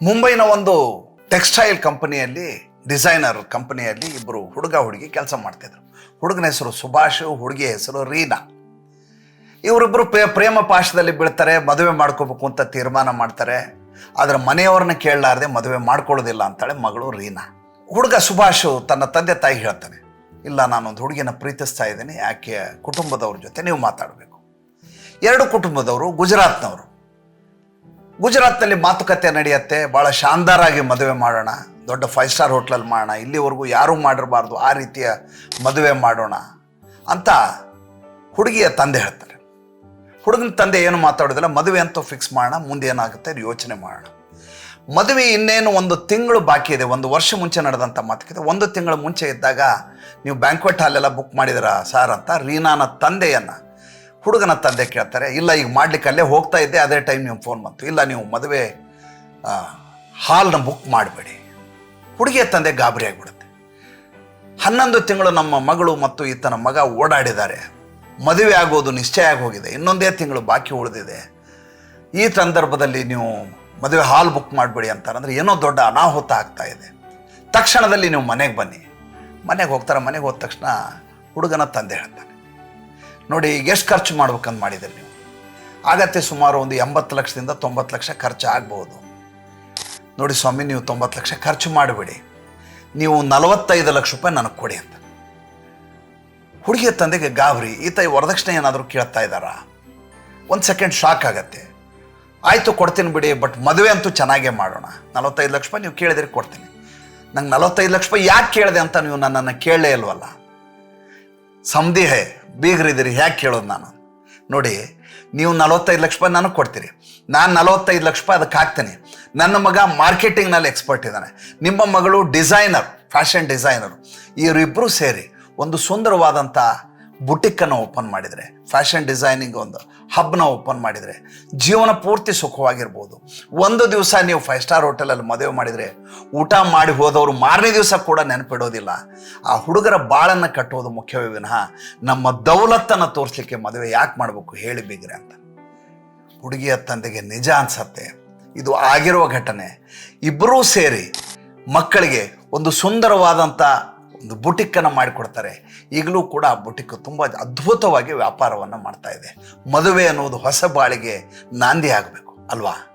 ಮುಂಬೈನ ಒಂದು ಟೆಕ್ಸ್ಟೈಲ್ ಕಂಪನಿಯಲ್ಲಿ ಡಿಸೈನರ್ ಕಂಪನಿಯಲ್ಲಿ ಇಬ್ಬರು ಹುಡುಗ ಹುಡುಗಿ ಕೆಲಸ ಮಾಡ್ತಿದ್ರು. ಹುಡುಗನ ಹೆಸರು ಸುಭಾಷ್, ಹುಡುಗಿ ಹೆಸರು ರೀನಾ. ಇವರಿಬ್ಬರು ಪ್ರೇಮ ಪಾಶದಲ್ಲಿ ಬೀಳ್ತಾರೆ, ಮದುವೆ ಮಾಡ್ಕೋಬೇಕು ಅಂತ ತೀರ್ಮಾನ ಮಾಡ್ತಾರೆ. ಆದರೆ ಮನೆಯವ್ರನ್ನ ಕೇಳಲಾರದೆ ಮದುವೆ ಮಾಡ್ಕೊಳ್ಳೋದಿಲ್ಲ ಅಂತಾಳೆ ಮಗಳು ರೀನಾ. ಹುಡುಗ ಸುಭಾಷ್ ತನ್ನ ತಂದೆ ತಾಯಿ ಹೇಳ್ತಾನೆ, ಇಲ್ಲ ನಾನೊಂದು ಹುಡುಗಿನ ಪ್ರೀತಿಸ್ತಾ ಇದ್ದೀನಿ, ಆಕೆ ಕುಟುಂಬದವ್ರ ಜೊತೆ ನೀವು ಮಾತಾಡಬೇಕು. ಎರಡು ಕುಟುಂಬದವರು ಗುಜರಾತ್ನವರು. ಗುಜರಾತ್ನಲ್ಲಿ ಮಾತುಕತೆ ನಡೆಯುತ್ತೆ, ಭಾಳ ಶಾನದಾರಾಗಿ ಮದುವೆ ಮಾಡೋಣ, ದೊಡ್ಡ 5 ಸ್ಟಾರ್ ಹೋಟ್ಲಲ್ಲಿ ಮಾಡೋಣ, ಇಲ್ಲಿವರೆಗೂ ಯಾರೂ ಮಾಡಿರಬಾರ್ದು ಆ ರೀತಿಯ ಮದುವೆ ಮಾಡೋಣ ಅಂತ ಹುಡುಗಿಯ ತಂದೆ ಹೇಳ್ತಾರೆ. ಹುಡುಗನ ತಂದೆ ಏನು ಮಾತಾಡೋದಿಲ್ಲ, ಮದುವೆ ಅಂತೂ ಫಿಕ್ಸ್ ಮಾಡೋಣ, ಮುಂದೆ ಏನಾಗುತ್ತೆ ಯೋಚನೆ ಮಾಡೋಣ. ಮದುವೆ ಇನ್ನೇನು 1 ತಿಂಗಳು ಬಾಕಿ ಇದೆ. 1 ವರ್ಷ ಮುಂಚೆ ನಡೆದಂಥ ಮಾತುಕತೆ. 1 ತಿಂಗಳ ಮುಂಚೆ ಇದ್ದಾಗ ನೀವು ಬ್ಯಾಂಕ್ವೆಟ್ ಹಾಲೆಲ್ಲ ಬುಕ್ ಮಾಡಿದಿರಾ ಸಾರ್ ಅಂತ ರೀನಾನ ತಂದೆಯನ್ನು ಹುಡುಗನ ತಂದೆ ಕೇಳ್ತಾರೆ. ಇಲ್ಲ, ಈಗ ಮಾಡ್ಲಿಕ್ಕೆ ಅಲ್ಲೇ ಹೋಗ್ತಾ ಇದ್ದೆ, ಅದೇ ಟೈಮ್ ನೀವು ಫೋನ್ ಬಂತು, ಇಲ್ಲ ನೀವು ಮದುವೆ ಹಾಲ್ನ ಬುಕ್ ಮಾಡಬೇಡಿ. ಹುಡುಗಿಯ ತಂದೆ ಗಾಬರಿ ಆಗಿಬಿಡುತ್ತೆ. 11 ತಿಂಗಳು ನಮ್ಮ ಮಗಳು ಮತ್ತು ಈತನ ಮಗ ಓಡಾಡಿದ್ದಾರೆ, ಮದುವೆ ಆಗೋದು ನಿಶ್ಚಯ ಆಗಿ ಹೋಗಿದೆ, ಇನ್ನೊಂದೇ ತಿಂಗಳು ಬಾಕಿ ಉಳಿದಿದೆ. ಈ ಸಂದರ್ಭದಲ್ಲಿ ನೀವು ಮದುವೆ ಹಾಲ್ ಬುಕ್ ಮಾಡಬೇಡಿ ಅಂತಾರಂದ್ರೆ ಏನೋ ದೊಡ್ಡ ಅನಾಹುತ ಆಗ್ತಾ ಇದೆ. ತಕ್ಷಣದಲ್ಲಿ ನೀವು ಮನೆಗೆ ಬನ್ನಿ. ಮನೆಗೆ ಹೋಗ್ತಾರೆ. ಮನೆಗೆ ಹೋದ ತಕ್ಷಣ ಹುಡುಗನ ತಂದೆ ಹೇಳ್ತಾನೆ, ನೋಡಿ ಈಗ ಎಷ್ಟು ಖರ್ಚು ಮಾಡ್ಬೇಕಂತ ಮಾಡಿದ್ದೀರಿ ನೀವು, ಆಗತ್ತೆ ಸುಮಾರು ಒಂದು 80 ಲಕ್ಷದಿಂದ 90 ಲಕ್ಷ ಖರ್ಚು ಆಗ್ಬೋದು. ನೋಡಿ ಸ್ವಾಮಿ, ನೀವು 90 ಲಕ್ಷ ಖರ್ಚು ಮಾಡಿಬಿಡಿ, ನೀವು 45 ಲಕ್ಷ ರೂಪಾಯಿ ನನಗೆ ಕೊಡಿ ಅಂತ. ಹುಡುಗಿಯ ತಂದೆಗೆ ಗಾಬರಿ, ಈತ ವರದಕ್ಷಿಣೆ ಏನಾದರೂ ಕೇಳ್ತಾ ಇದ್ದಾರಾ? 1 ಸೆಕೆಂಡ್ ಶಾಕ್ ಆಗತ್ತೆ. ಆಯಿತು ಕೊಡ್ತೀನಿ ಬಿಡಿ, ಬಟ್ ಮದುವೆ ಅಂತೂ ಚೆನ್ನಾಗೇ ಮಾಡೋಣ. 45 ಲಕ್ಷ ರೂಪಾಯಿ ನೀವು ಕೇಳಿದ್ರೆ ಕೊಡ್ತೀನಿ. ನಂಗೆ 45 ಲಕ್ಷ ರೂಪಾಯಿ ಯಾಕೆ ಕೇಳಿದೆ ಅಂತ ನೀವು ನನ್ನನ್ನು ಕೇಳಲೇ ಇಲ್ವಲ್ಲ, ಸಮಧಿಹೇ ಬೀಗರಿದ್ದೀರಿ, ಹೇಗೆ ಕೇಳೋದು ನಾನು? ನೋಡಿ, ನೀವು 45 ಲಕ್ಷ ರೂಪಾಯಿ ನನಗೆ ಕೊಡ್ತೀರಿ, ನಾನು 45 ಲಕ್ಷ ರೂಪಾಯಿ ಅದಕ್ಕೆ ಹಾಕ್ತೀನಿ. ನನ್ನ ಮಗ ಮಾರ್ಕೆಟಿಂಗ್ನಲ್ಲಿ ಎಕ್ಸ್ಪರ್ಟ್ ಇದ್ದಾನೆ, ನಿಮ್ಮ ಮಗಳು ಡಿಸೈನರ್, ಫ್ಯಾಷನ್ ಡಿಸೈನರು. ಇವರಿಬ್ಬರು ಸೇರಿ ಒಂದು ಸುಂದರವಾದಂಥ ಬುಟಿಕ್ಕನ್ನು ಓಪನ್ ಮಾಡಿದರೆ, ಫ್ಯಾಷನ್ ಡಿಸೈನಿಂಗ್ ಒಂದು ಹಬ್ನ ಓಪನ್ ಮಾಡಿದರೆ ಜೀವನ ಪೂರ್ತಿ ಸುಖವಾಗಿರ್ಬೋದು. ಒಂದು ದಿವಸ ನೀವು 5 ಸ್ಟಾರ್ ಹೋಟೆಲಲ್ಲಿ ಮದುವೆ ಮಾಡಿದರೆ ಊಟ ಮಾಡಿ ಹೋದವರು ಮಾರನೇ ದಿವಸ ಕೂಡ ನೆನಪಿಡೋದಿಲ್ಲ. ಆ ಹುಡುಗರ ಬಾಳನ್ನು ಕಟ್ಟೋದು ಮುಖ್ಯವೇ ವಿನಃ ನಮ್ಮ ದೌಲತ್ತನ್ನು ತೋರಿಸ್ಲಿಕ್ಕೆ ಮದುವೆ ಯಾಕೆ ಮಾಡಬೇಕು ಹೇಳಿ ಬೀಗ್ರೆ ಅಂತ. ಹುಡುಗಿಯ ತಂದೆಗೆ ನಿಜ ಅನ್ಸತ್ತೆ, ಇದು ಆಗಿರುವ ಘಟನೆ. ಇಬ್ಬರೂ ಸೇರಿ ಮಕ್ಕಳಿಗೆ ಒಂದು ಸುಂದರವಾದಂಥ ಒಂದು ಬುಟಿಕ್ಕನ್ನು ಮಾಡಿಕೊಡ್ತಾರೆ. ಈಗಲೂ ಕೂಡ ಆ ಬುಟಿಕ್ ತುಂಬ ಅದ್ಭುತವಾಗಿ ವ್ಯಾಪಾರವನ್ನು ಮಾಡ್ತಾ ಇದೆ. ಮದುವೆ ಅನ್ನೋದು ಹೊಸ ಬಾಳಿಗೆ ನಾಂದಿ ಆಗಬೇಕು ಅಲ್ವಾ?